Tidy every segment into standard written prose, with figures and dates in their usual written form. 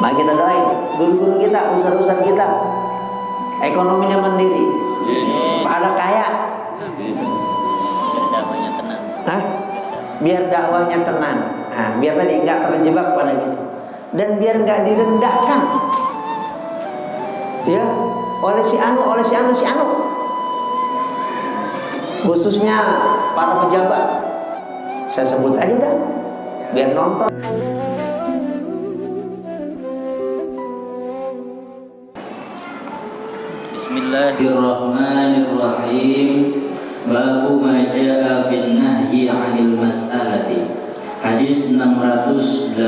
Mari kita doain guru-guru kita, ustaz-ustaz kita, ekonominya mandiri, pada kaya. Biar dakwahnya tenang. Nah, biar tadi nggak terjebak pada gitu, dan biar nggak direndahkan. Ya, oleh si anu. Khususnya para pejabat. Saya sebut aja dah, biar nonton. Bismillahirrahmanirrahim. Babu ma jaa fin nahyi 'anil mas'alati. Hadis 680.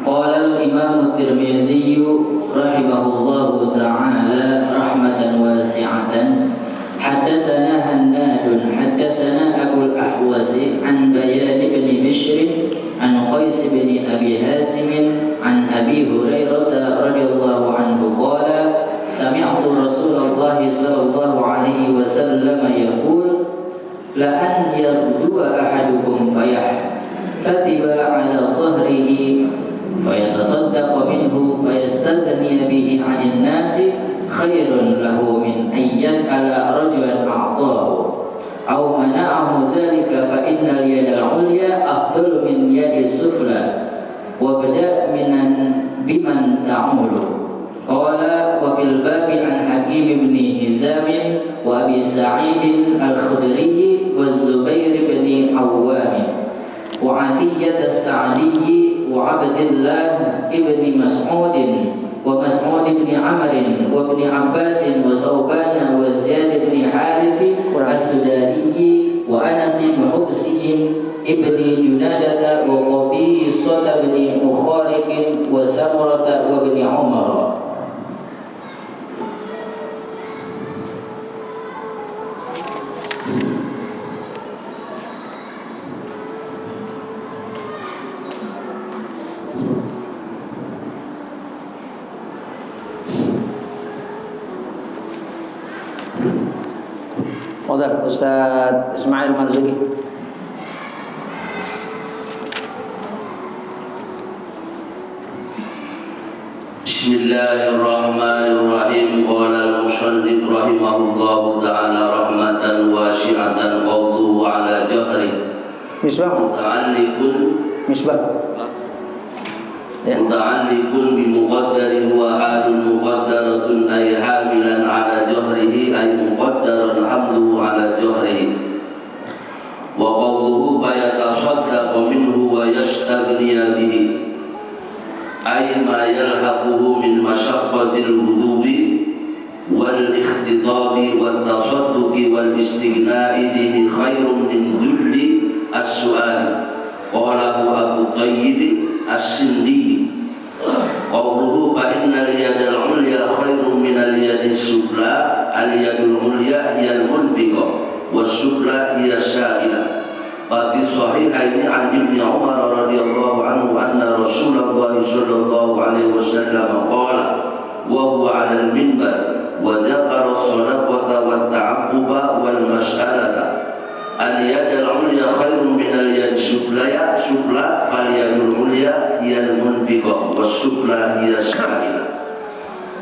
Qala al-Imam At-Tirmidzi rahimahullahu ta'ala rahmatan wasi'atan. Haddatsana Hannadun haddatsana Abu al-Ahwas an Bayan bin Bishr an Qais bin Abi Hazim an Abi Hurairah radhiyallahu anhu qala sami'tu Rasulullah sallallahu alaihi wasallam yaqul la an yardua ahadukum fayahtatiba ala dhahrihi fayatasaddaq minhu fayastaghni bihi 'anil nasi khairun lahu min an yas'ala rajulan a'tahu aw mana'ahu dhalika fa innal yada al-'ulya afdalu min yadi sufla wa bada' biman ta'mulu. Qala wa fil babi an Hakim ibn Hizam wa Abi Sa'id al-Khudri wa Zubair ibn Awwam wa Atiyah as-Sa'di wa Abdullah ibn Mas'ud wa Mas'ud ibn Amr wa ibn Abbas wa Sauban wa Ziyad ibn Haris as-Sudai wa Anas ibn Hubsi ibn Junadah wa Qabisah ibn Mukhariq wa Samurah wa ibn Umar. Ustaz Ismail Marzuki. Bismillahirrahmanirrahim. Qala al-musannif rahimahullahu ta'ala rahmatan wasi'atan qawluhu ala jahri muta'alliqun bi muqaddarin wa halun muqaddaratun ay hamilan ala jahrihi ay muqaddaran hamluhu ala jahrihi wa qawluhu bayatasaddaqu minhu wa yastaghniya bihi ay ma yalhaquhu min mashaqqatil wudu'i wal ikhtitabi wat tasadduqi wal istighna'i bihi khairun min dhulli as-su'ali qalahu Abu Tayyib as-Sindi. Qawluhu fa innal yadal ulya khairun minal yadis sufla al-yadul ulya hiyal munbiqa was sufla hiyas sa'ila. Fa fi sahihaini an Ibnu Umar radhiyallahu anhu anna Rasulullah sallallahu alaihi wasallam qala wa huwa 'alal minbar wa dzakara as-sadaqata wat ta'aqquba wal mas'alata al-yadul ulya khairun minal yadis sufla fal yadul ulya hiyal munbiqa was sufla hiyas sa'ila.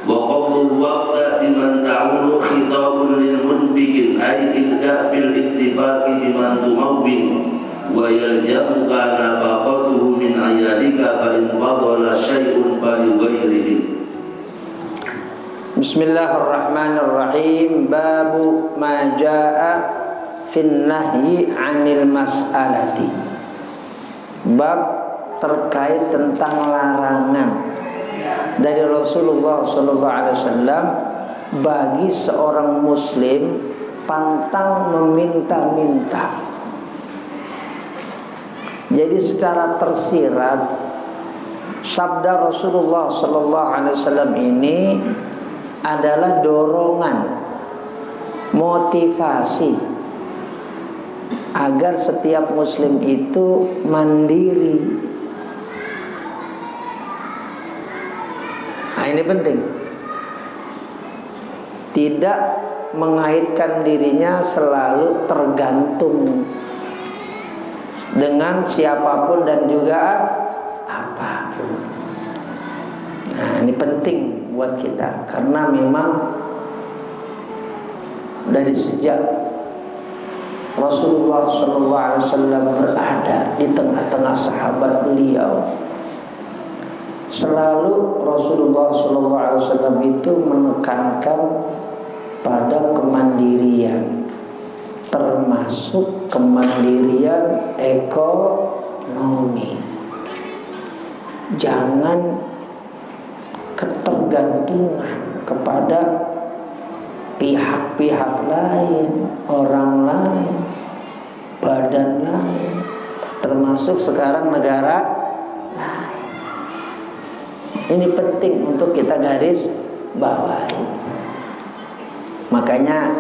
Wa qawluhu waqta biman ta'ulu khitabun lil munbiqin ay ibda bil ittifaqi biman tumawwin wa yaljamuka nafaqatuhu min ayalika fa in fadala syai'un fa li ghairihi. Bismillahirrahmanirrahim. Babu ma jaa fin nahyi 'anil mas'alati. Bab terkait tentang larangan dari Rasulullah SAW bagi seorang muslim pantang meminta-minta. Jadi secara tersirat sabda Rasulullah SAW ini adalah dorongan, motivasi agar setiap muslim itu mandiri. Nah, ini penting. Tidak mengaitkan dirinya selalu tergantung dengan siapapun dan juga apa. Nah, ini penting buat kita karena memang dari sejak Rasulullah SAW berada di tengah-tengah sahabat beliau, selalu Rasulullah SAW itu menekankan pada kemandirian, termasuk kemandirian ekonomi. Jangan ketergantungan kepada pihak-pihak lain, orang lain, badan lain, termasuk sekarang negara lain. Ini penting untuk kita garis bawahi. Makanya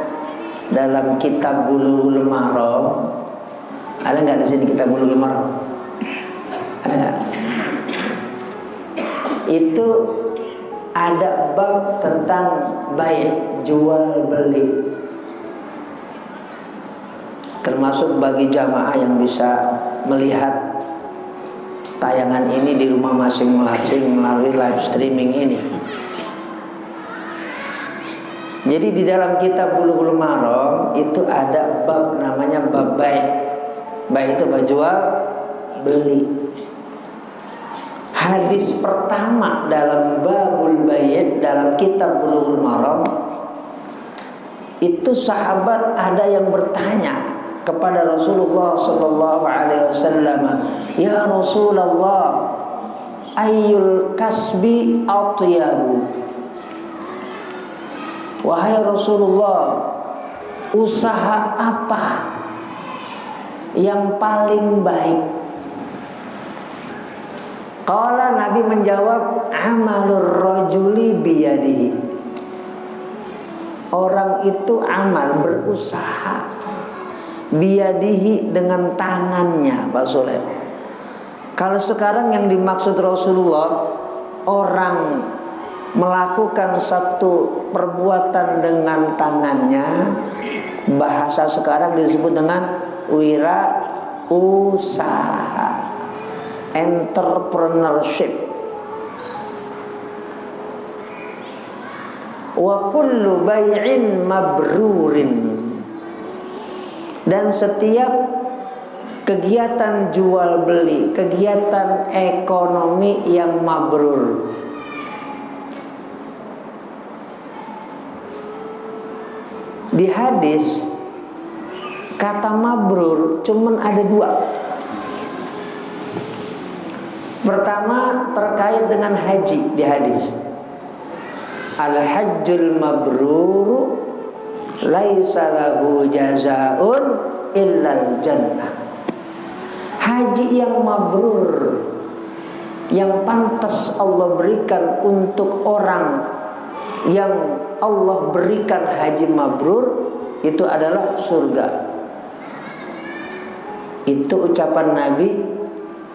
dalam kitab Bulughul Maram, ada nggak di sini kitab Bulughul Maram? Ada nggak? Itu ada bab tentang bai', jual beli. Termasuk bagi jamaah yang bisa melihat tayangan ini di rumah masing-masing melalui live streaming ini. Jadi di dalam kitab Bulughul Maram itu ada bab namanya bab bai'. Bai' itu jual beli. Hadis pertama dalam babul bai' dalam kitab Bulughul Maram itu sahabat ada yang bertanya kepada Rasulullah sallallahu alaihi wasallam, "Ya Rasulullah, ayyul kasbi atyabu?" Wahai Rasulullah, usaha apa yang paling baik? Qala, Nabi menjawab, amalur rajuli biyadihi. Orang itu amal, berusaha, biyadihi, dengan tangannya, Pak Soleh. Kalau sekarang yang dimaksud Rasulullah, orang melakukan satu perbuatan dengan tangannya, bahasa sekarang disebut dengan wirausaha, entrepreneurship. Wa kullu bai'in mabrurin, dan setiap kegiatan jual beli, kegiatan ekonomi yang mabrur. Di hadis kata mabrur cuman ada dua. Pertama terkait dengan haji di hadis. Al-hajjul mabrur laisa lahu jazaa'un illal jannah. Haji yang mabrur, yang pantas Allah berikan untuk orang yang Allah berikan haji mabrur, itu adalah surga. Itu ucapan Nabi,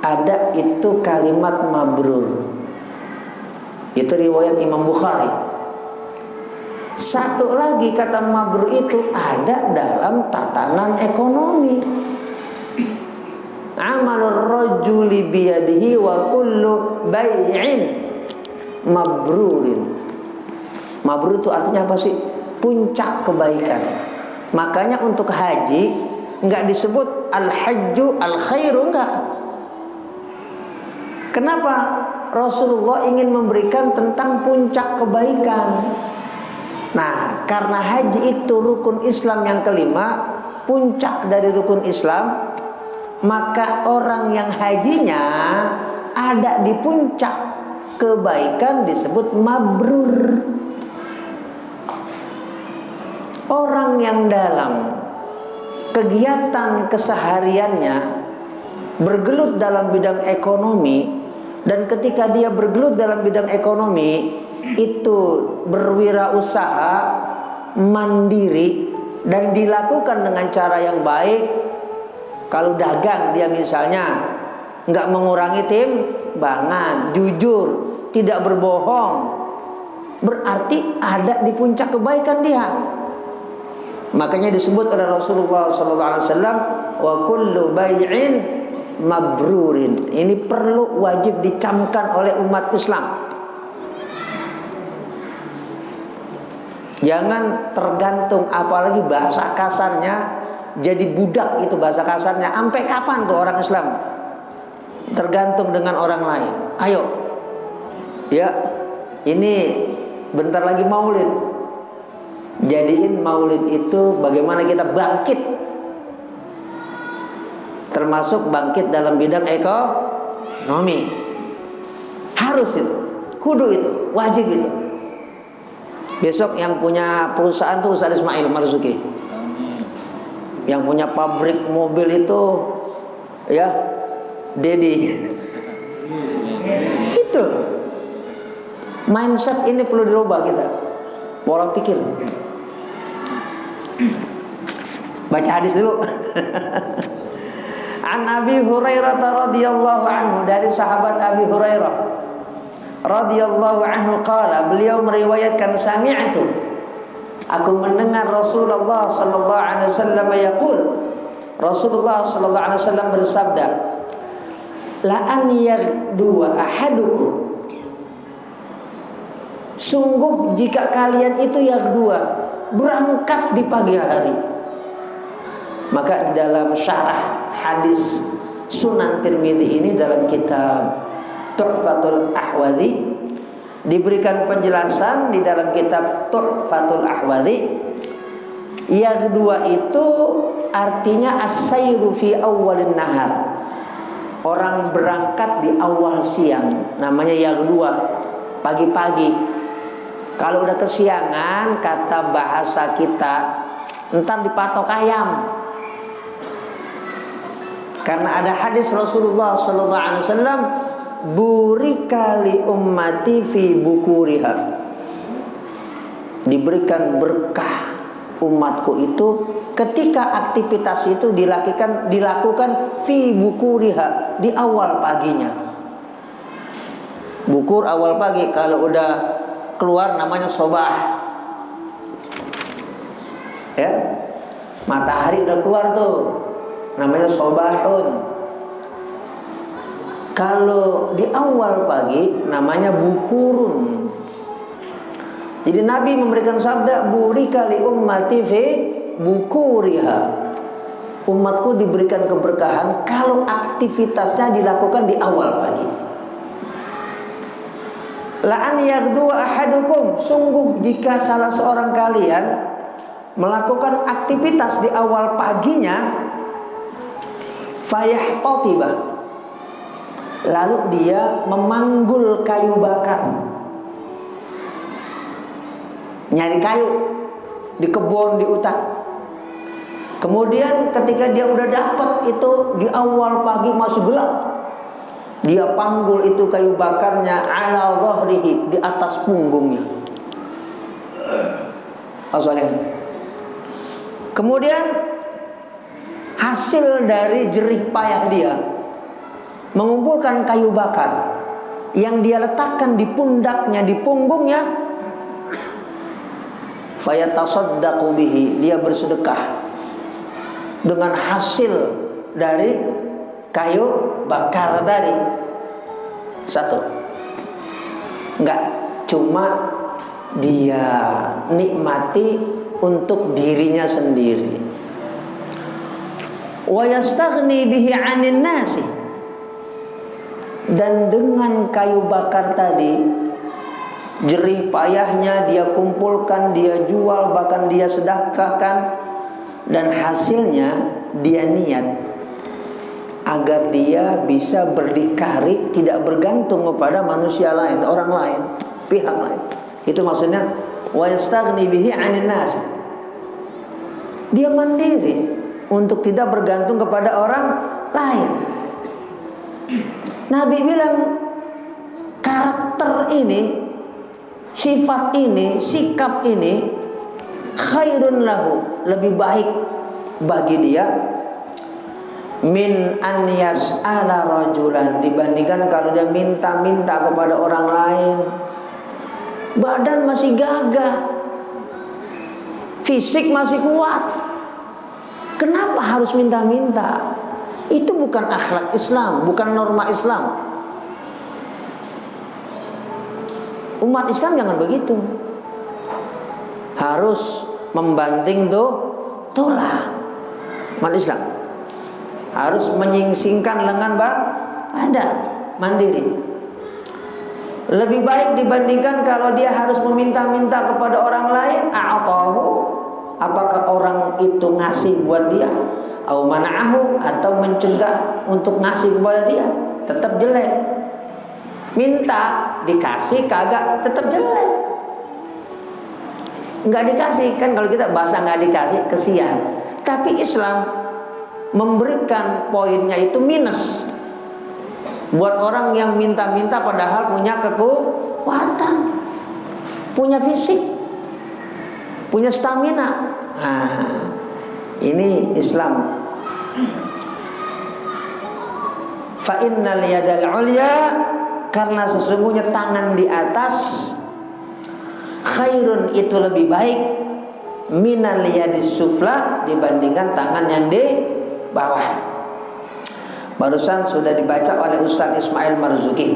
ada itu kalimat mabrur. Itu riwayat Imam Bukhari. Satu lagi kata mabrur itu ada dalam tatanan ekonomi. Amalur rajuli biyadihi wa kullu bai'in mabrurin. Mabrur itu artinya apa sih? Puncak kebaikan. Makanya untuk haji enggak disebut al-hajju al-khairu, enggak. Kenapa? Rasulullah ingin memberikan tentang puncak kebaikan. Nah, karena haji itu rukun Islam yang kelima, puncak dari rukun Islam, maka orang yang hajinya ada di puncak kebaikan disebut mabrur. Orang yang dalam kegiatan kesehariannya bergelut dalam bidang ekonomi, dan ketika dia bergelut dalam bidang ekonomi itu berwirausaha, mandiri, dan dilakukan dengan cara yang baik. Kalau dagang dia misalnya nggak mengurangi timbangan, jujur, tidak berbohong, berarti ada di puncak kebaikan dia. Makanya disebut oleh Rasulullah SAW, wa kullu bai'in mabrurin. Ini perlu wajib dicamkan oleh umat Islam. Jangan tergantung, apalagi bahasa kasarnya, jadi budak itu bahasa kasarnya. Sampai kapan tuh orang Islam tergantung dengan orang lain? Ayo, ya, ini bentar lagi Maulid. Jadiin Maulid itu bagaimana kita bangkit, termasuk bangkit dalam bidang ekonomi. Harus itu, kudu itu, wajib itu. Besok yang punya perusahaan tuh Ustaz Ismail Marzuki. Yang punya pabrik mobil itu ya Dedi. Itu mindset ini perlu dirubah kita, pola pikir. Baca hadis dulu. An Abi Hurairah radhiyallahu anhu, dari sahabat Abi Hurairah radhiyallahu anhu qala, beliau meriwayatkan, sami'tu, aku mendengar Rasulullah sallallahu alaihi wasallam yaqul, Rasulullah sallallahu alaihi wasallam bersabda, la an yaghdu ahadukum, sungguh jika kalian itu yaghdu, berangkat di pagi hari. Maka di dalam syarah hadis Sunan Tirmidzi ini, dalam kitab Tuhfatul Ahwadhi, diberikan penjelasan di dalam kitab Tuhfatul Ahwadhi, yang kedua itu artinya as-sayru fi awwalin nahar, orang berangkat di awal siang, namanya yang kedua, pagi-pagi. Kalau udah kesiangan, kata bahasa kita, entar dipatok ayam. Karena ada hadis Rasulullah sallallahu alaihi wasallam, burika li ummati fi bukuriha, diberikan berkah umatku itu ketika aktivitas itu dilakukan fi bukuriha, di awal paginya. Bukur awal pagi, kalau udah keluar namanya sobah. Ya, matahari udah keluar tuh, namanya sobahun. Kalau di awal pagi namanya bukurun. Jadi Nabi memberikan sabda, burika li ummati fi bukuriha, umatku diberikan keberkahan kalau aktivitasnya dilakukan di awal pagi. La an yaghdu ahadukum, sungguh jika salah seorang kalian melakukan aktivitas di awal paginya, fayahtatiba, lalu dia memanggul kayu bakar, nyari kayu di kebun, di hutan. Kemudian ketika dia udah dapat itu di awal pagi masih gelap, dia panggul itu kayu bakarnya ala dhahrihi, di atas punggungnya. Kemudian hasil dari jerih payah dia mengumpulkan kayu bakar yang dia letakkan di pundaknya, di punggungnya, fayatasaddaqu bihi, dia bersedekah dengan hasil dari kayu bakar tadi. Satu, enggak cuma dia nikmati untuk dirinya sendiri, wa yastaghni bihi 'anil nasi, dan dengan kayu bakar tadi, jerih payahnya dia kumpulkan, dia jual, bahkan dia sedekahkan, dan hasilnya dia niat agar dia bisa berdikari, tidak bergantung kepada manusia lain, orang lain, pihak lain. Itu maksudnya wa yastaghni bihi 'anil nas. Dia mandiri untuk tidak bergantung kepada orang lain. Nabi bilang karakter ini, sifat ini, sikap ini khairun lahu, lebih baik bagi dia min an yas'ala rajulan, dibandingkan kalau dia minta-minta kepada orang lain. Badan masih gagah, fisik masih kuat, kenapa harus minta-minta? Itu bukan akhlak Islam, bukan norma Islam. Umat Islam jangan begitu. harus membanting tulang. Umat Islam harus menyingsingkan lengan badan, mandiri. Lebih baik dibandingkan kalau dia harus meminta-minta kepada orang lain. A'tahu, apakah orang itu ngasih buat dia? Au mana'ahu, atau mencegah untuk ngasih kepada dia? Tetap jelek. Minta dikasih kagak, tetap jelek. Nggak dikasih, kan kalau kita bahasa nggak dikasih kesian. Tapi Islam memberikan poinnya itu minus buat orang yang minta-minta padahal punya kekuatan, punya fisik, punya stamina. Nah, ini Islam. Fa innal yadal ulya, karena sesungguhnya tangan di atas, khairun, itu lebih baik, minal yadis sufla, dibandingkan tangan yang di bawah. Barusan sudah dibaca oleh Ustaz Ismail Marzuki,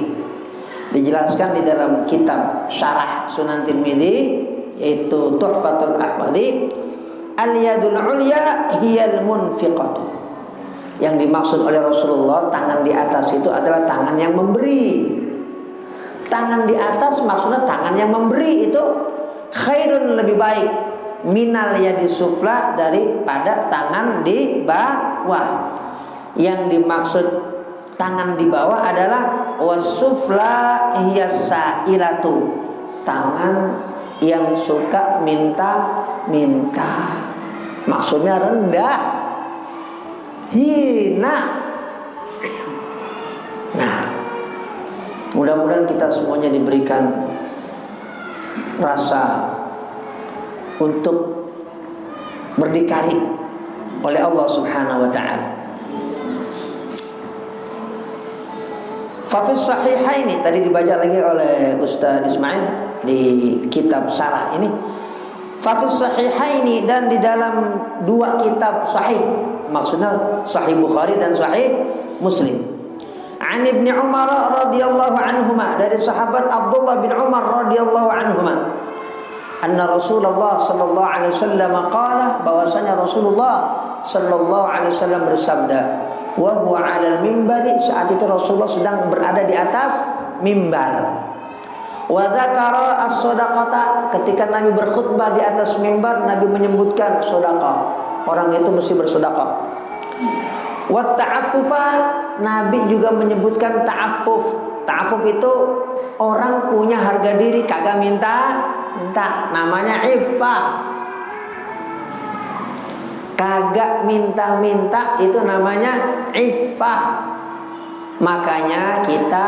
dijelaskan di dalam kitab Syarah Sunan Tirmidzi, yaitu Tuhfatul Ahwadhi. Al-yadul ulya hiyal munfiqatu. Yang dimaksud oleh Rasulullah tangan di atas itu adalah tangan yang memberi. Tangan di atas maksudnya tangan yang memberi itu khairun, lebih baik, minal yadis sufla, daripada tangan di bawah. Yang dimaksud tangan di bawah adalah wasufla hiyasailatu, tangan yang suka minta-minta. Maksudnya rendah, hina. Nah, mudah-mudahan kita semuanya diberikan rasa untuk berdikari oleh Allah Subhanahu wa ta'ala. Fafis sahihaini, tadi dibaca lagi oleh Ustaz Ismail di kitab Syarah ini. Fafis sahihaini, dan di dalam dua kitab sahih, maksudnya Sahih Bukhari dan Sahih Muslim. An Ibni Umar radhiyallahu anhuma, dari sahabat Abdullah bin Umar radhiyallahu anhuma, anna Rasulullah sallallahu alaihi wasallam qala, bahwasanya Rasulullah sallallahu alaihi wasallam bersabda, wa huwa 'alal mimbari, saat itu Rasulullah sedang berada di atas mimbar. Wa dzakara as-shadaqata, ketika Nabi berkhutbah di atas mimbar, Nabi menyebutkan sedekah. Orang itu mesti bersedekah. Wa ta'affufa, Nabi juga menyebutkan ta'affuf. Ta'affuf itu orang punya harga diri, kagak minta, namanya iffah. Kagak minta-minta itu namanya iffah. Makanya kita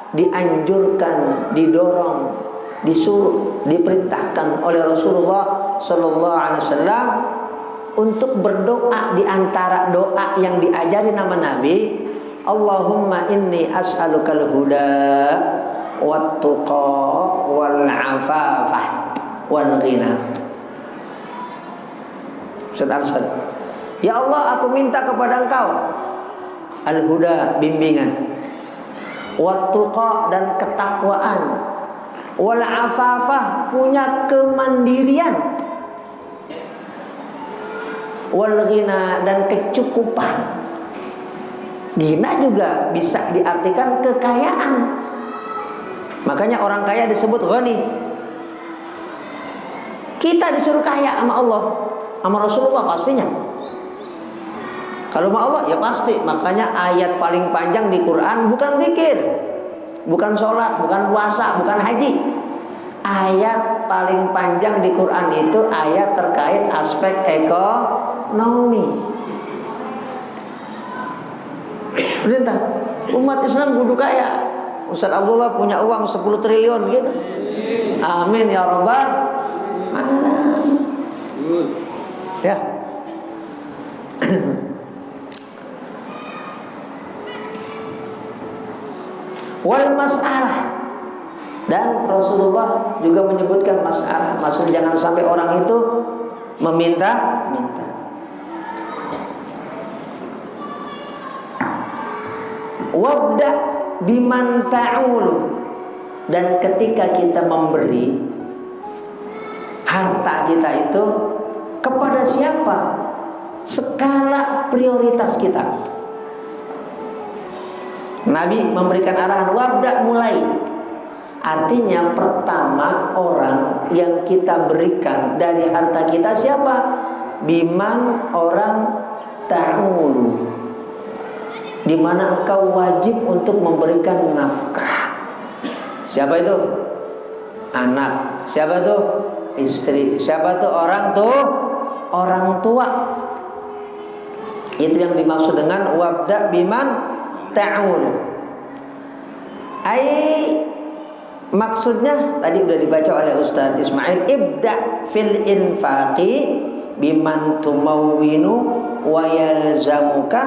dianjurkan, didorong, disuruh, diperintahkan oleh Rasulullah sallallahu alaihi wasallam untuk berdoa. Di antara doa yang diajari nama Nabi, Allahumma inni as'alukal huda wat tuqa wal afafah wal ghina. Ya Allah, aku minta kepada Engkau al-huda, bimbingan, wat-tuqa, dan ketakwaan, wal afafah, punya kemandirian, wal ghina, dan kecukupan. Ghina juga bisa diartikan kekayaan. Makanya orang kaya disebut ghani. Kita disuruh kaya sama Allah, sama Rasulullah pastinya. Kalau sama Allah ya pasti. Makanya ayat paling panjang di Quran bukan zikir, bukan sholat, bukan puasa, bukan haji. Ayat paling panjang di Quran itu ayat terkait aspek ekonomi. Perintah umat Islam kudu kaya. Ustaz Abdullah punya uang 10 triliun gitu. Amin ya rabbal alamin. Ya. Wal mas'alah, dan Rasulullah juga menyebutkan mas'alah, maksudnya jangan sampai orang itu meminta-minta. Wabda biman ta'ulu, dan ketika kita memberi, harta kita itu kepada siapa? Skala prioritas kita. Nabi memberikan arahan, wabda, mulai. Artinya pertama orang yang kita berikan dari harta kita siapa? Biman orang ta'ulu, di mana engkau wajib untuk memberikan nafkah. Siapa itu? Anak. Siapa itu? Istri. Siapa itu? Orang tua. Itu yang dimaksud dengan wabda biman ta'ulu. Maksudnya tadi udah dibaca oleh Ustaz Ismail, ibda fil infaqi biman tumawwinu wa yalzamuka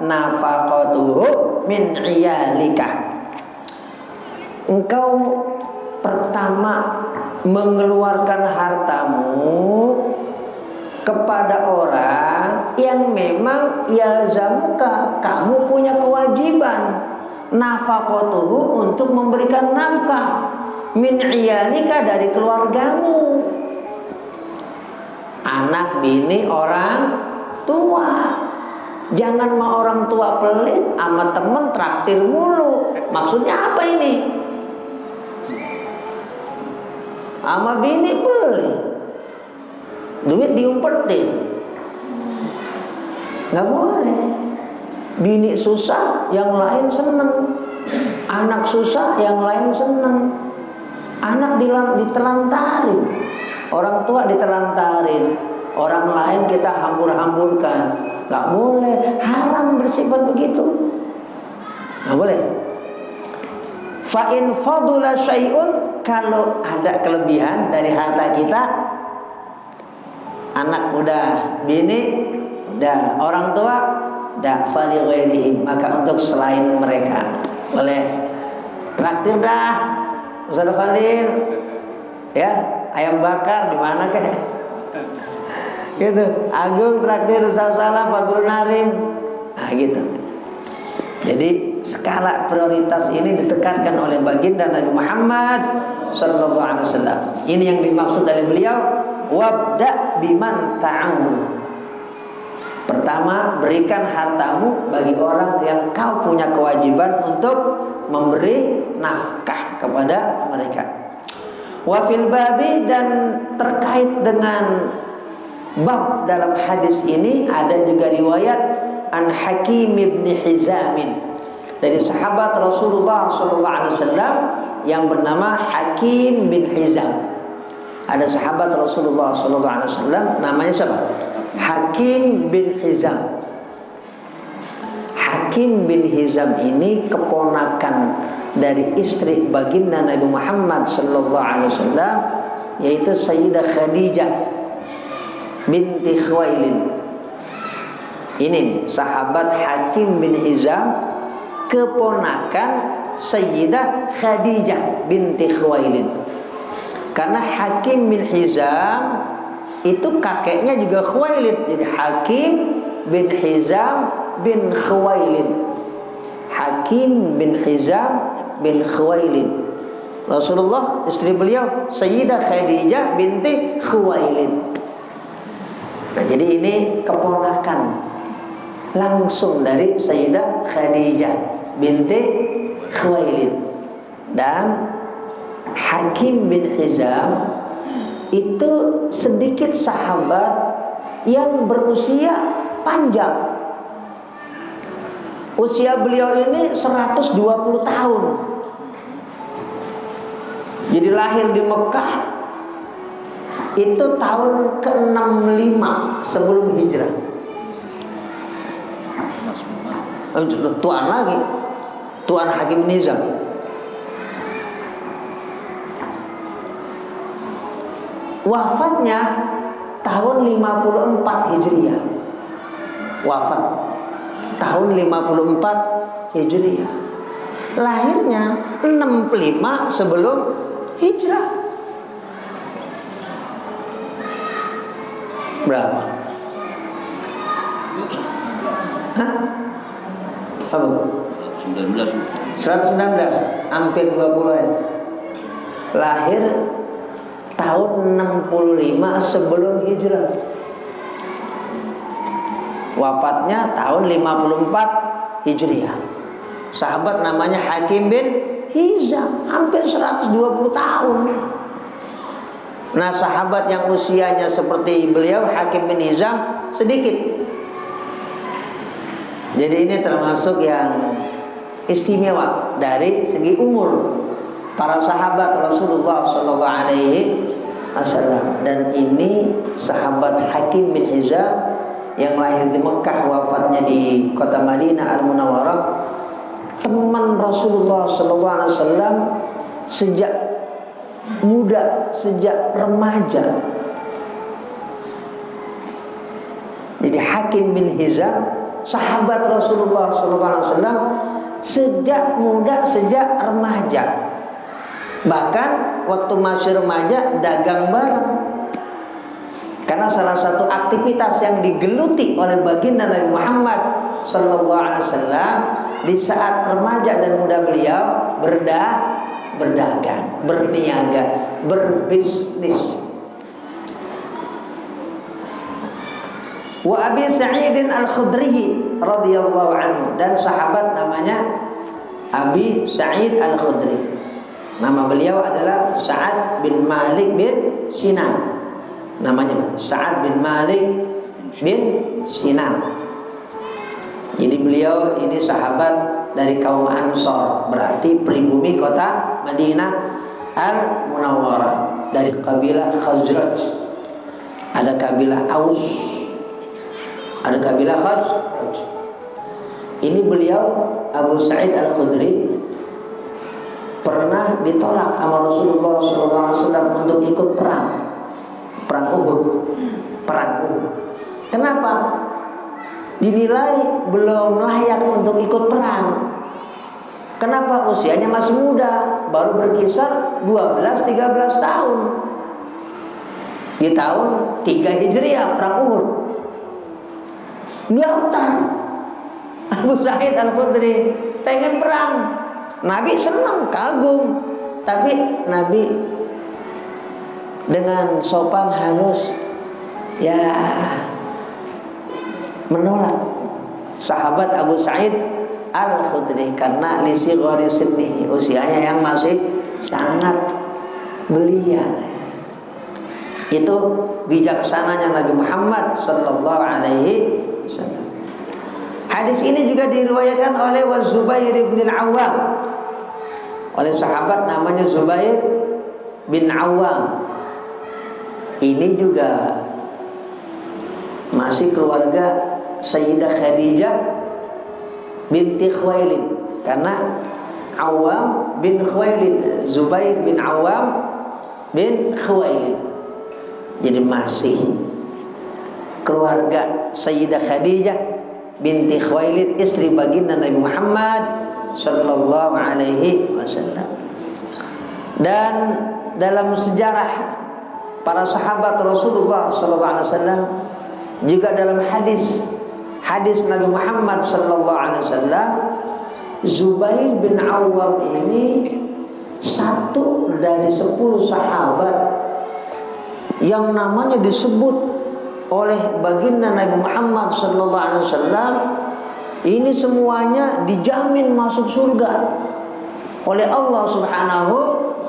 nafaqatuhu min iyalika. Engkau pertama mengeluarkan hartamu kepada orang yang memang yalzamuka, kamu punya kewajiban nafaqatuhu, untuk memberikan nafkah, min iyalika, dari keluargamu, anak, bini, orang tua. Jangan mau orang tua pelit, sama temen traktir mulu. Maksudnya apa ini? Sama bini pelit, duit diumpetin, nggak boleh. Bini susah, yang lain seneng. Anak susah, yang lain seneng. Anak ditelantarin, orang tua ditelantarin, orang lain kita hambur-hamburkan. Gak boleh, haram bersifat begitu. Gak boleh. Fa'in fadula syai'un, kalau ada kelebihan dari harta kita, anak udah, bini udah, orang tua dah, fali ghairihim, maka untuk selain mereka boleh. Traktir dah Ustaz Khalil, ya, ayam bakar di mana kek? Gitu. Agung traktir Ustaz Salam, Pak Guru Narim. Nah, gitu. Jadi skala prioritas ini ditekankan oleh baginda Nabi Muhammad sallallahu alaihi wasallam. Ini yang dimaksud dari beliau, wabda biman ta'awun. Pertama, berikan hartamu bagi orang yang kau punya kewajiban untuk memberi nafkah kepada mereka. Wa fil babi, dan terkait dengan bab dalam hadis ini ada juga riwayat an Hakim ibn Hizam, dari sahabat Rasulullah sallallahu alaihi wasallam yang bernama Hakim bin Hizam. Ada sahabat Rasulullah sallallahu alaihi wasallam namanya siapa? Hakim bin Hizam. Hakim bin Hizam ini keponakan dari istri baginda Nabi Muhammad sallallahu alaihi wasallam, yaitu Sayyidah Khadijah binti Khuwailid. Ini nih, sahabat Hakim bin Hizam, keponakan Sayyidah Khadijah binti Khuwailid. Karena Hakim bin Hizam itu kakeknya juga Khuwailid, jadi Hakim bin Hizam bin Khuwailid. Hakim bin Hizam bin Khuwailid. Rasulullah, istri beliau Sayyidah Khadijah binti Khuwailid. Nah, jadi ini keponakan langsung dari Sayyidah Khadijah binti Khuwailid. Dan Hakim bin Hizam itu sedikit sahabat yang berusia panjang. Usia beliau ini 120 tahun. Jadi lahir di Mekah itu tahun ke-65 sebelum hijrah. Tuan lagi, Tuan Hakim bin Hizam. Wafatnya tahun 54 Hijriah. Wafat tahun 54 Hijriah. Lahirnya 65 sebelum hijrah. Berapa? Hah? Apa? 119, hampir 20 ya. Lahir tahun 65 sebelum hijrah. Wafatnya tahun 54 Hijriah. Sahabat namanya Hakim bin Hizam, hampir 120 tahun. Nah, sahabat yang usianya seperti beliau Hakim bin Hizam sedikit. Jadi ini termasuk yang istimewa dari segi umur para sahabat Rasulullah sallallahu alaihi wasallam. Dan ini sahabat Hakim bin Hizam yang lahir di Mekah, wafatnya di kota Madinah Al-Munawwarah, teman Rasulullah sallallahu alaihi wasallam sejak muda, sejak remaja. Jadi Hakim bin Hizam sahabat Rasulullah sallallahu alaihi wasallam sejak muda, sejak remaja. Bahkan waktu masih remaja dagang bareng. Karena salah satu aktivitas yang digeluti oleh baginda Nabi Muhammad sallallahu alaihi wasallam di saat remaja dan muda beliau berdagang, berniaga, berbisnis. Wa Abi Sa'id Al-Khudri radhiyallahu anhu, dan sahabat namanya Abi Sa'id Al-Khudri. Nama beliau adalah Sa'ad bin Malik bin Sinan. Namanya Sa'ad bin Malik bin Sinan. Jadi beliau ini sahabat dari kaum Ansor, berarti pribumi kota Madinah Al-Munawwarah, dari kabilah Khazraj. Ada kabilah Aus, ada kabilah Khazraj. Ini beliau Abu Sa'id Al-Khudri pernah ditolak sama Rasulullah SAW untuk ikut perang Uhud. Kenapa? Dinilai belum layak untuk ikut perang. Kenapa? Usianya masih muda, baru berkisar 12-13 tahun. Di tahun 3 Hijriah perang Uhud. Daftar Abu Sa'id Al-Khudri pengen perang. Nabi senang, kagum, tapi Nabi dengan sopan halus ya menolak sahabat Abu Sa'id Al-Khudri karena lisi ghori sinni, usianya yang masih sangat belia. Itu bijaksananya Nabi Muhammad sallallahu alaihi wasallam. Hadis ini juga diriwayatkan oleh Zubair bin Al-Awwam, oleh sahabat namanya Zubair bin Awwam. Ini juga masih keluarga Sayyidah Khadijah binti Khuwailid, karena Awwam bin Khuwailid, Zubair bin Awwam bin Khuwailid. Jadi masih keluarga Sayyidah Khadijah binti Khuwailid, istri baginda Nabi Muhammad sallallahu alaihi wasallam. Dan dalam sejarah para sahabat Rasulullah sallallahu alaihi wasallam, juga dalam hadis Nabi Muhammad sallallahu alaihi wasallam, Zubair bin Awwam ini satu dari 10 sahabat yang namanya disebut oleh baginda Nabi Muhammad sallallahu alaihi wasallam, ini semuanya dijamin masuk surga oleh Allah Subhanahu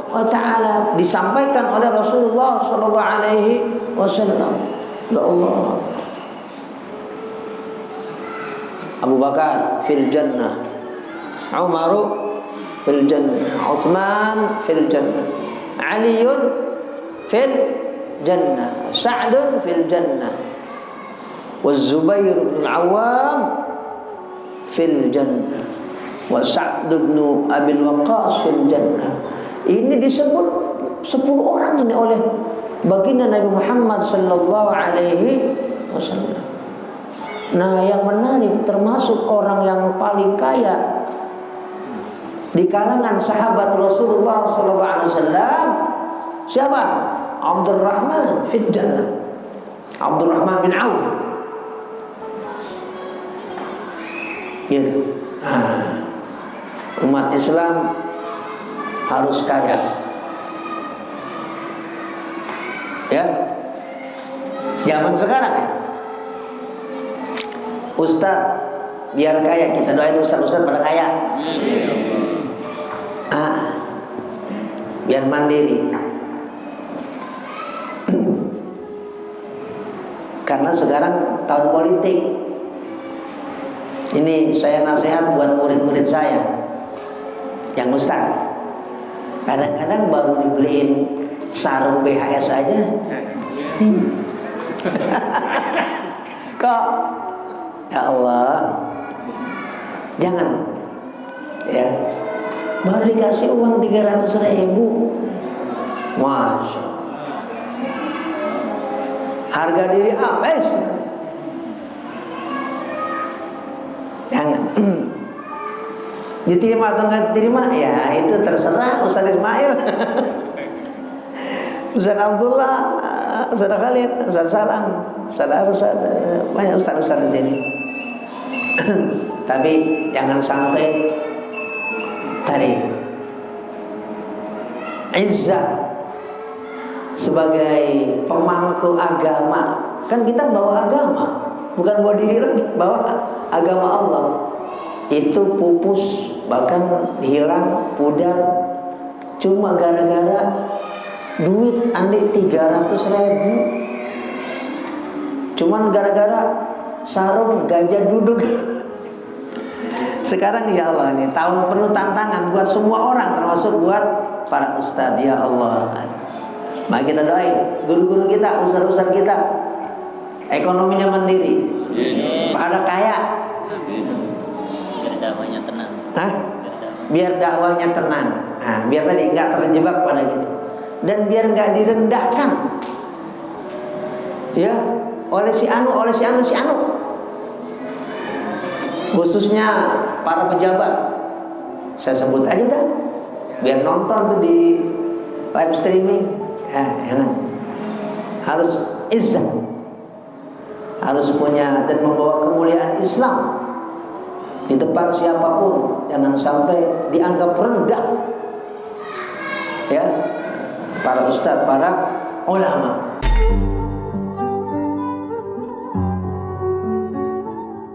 wa taala, disampaikan oleh Rasulullah sallallahu alaihi wasallam. Ya Allah, Abu Bakar fil jannah, Umar fil jannah, Utsman fil jannah, Ali fil jannah, Sa'd fil jannah, wa Zubair bin Al-Awwam fil jannah, wa Sa'd bin Abi Waqqas fil jannah. Ini disebut 10 orang ini oleh baginda Nabi Muhammad sallallahu alaihi wasallam. Nah, yang menarik, termasuk orang yang paling kaya di kalangan sahabat Rasulullah sallallahu alaihi wasallam, siapa? Abdurrahman fil jannah, Abdurrahman bin Auf. Gitu. Umat Islam harus kaya. Zaman sekarang ya, Ustaz biar kaya, kita doain ustaz-ustaz pada kaya. Biar mandiri. Karena sekarang tahun politik. Ini saya nasihat buat murid-murid saya yang ustaz. Kadang-kadang baru dibeliin sarung BHS aja. Kok ya Allah, jangan ya, baru dikasih uang 300.000, Masya Allah, harga diri habis. Jangan. Diterima atau nggak diterima ya itu terserah Ustaz Ismail, Ustaz Abdullah, Ustaz Khalid, Ustaz Salam, Ustaz Arusad, banyak ustaz-ustaz di sini. Tapi jangan sampai tadi izzah sebagai pemangku agama. Kan kita bawa agama, bukan bawa diri lagi, bawa agama Allah. Itu pupus, bahkan hilang, pudar, cuma gara-gara duit andi 300.000, cuman gara-gara sarung gajah duduk. Sekarang ya Allah, ini tahun penuh tantangan buat semua orang, termasuk buat para ustadz. Ya Allah, mari kita doain guru-guru kita, ustadz-ustadz kita, ekonominya mandiri, pada kaya. Biar dakwahnya tenang. Biar dakwahnya tenang. Biar tadi nggak terjebak pada gitu, dan biar nggak direndahkan. Ya, oleh si anu. Khususnya para pejabat, saya sebut aja dah, biar nonton tuh di live streaming. Jangan. Harus izzah, harus punya dan membawa kemuliaan Islam di depan siapapun. Jangan sampai dianggap rendah. Ya, para ustadz, para ulama.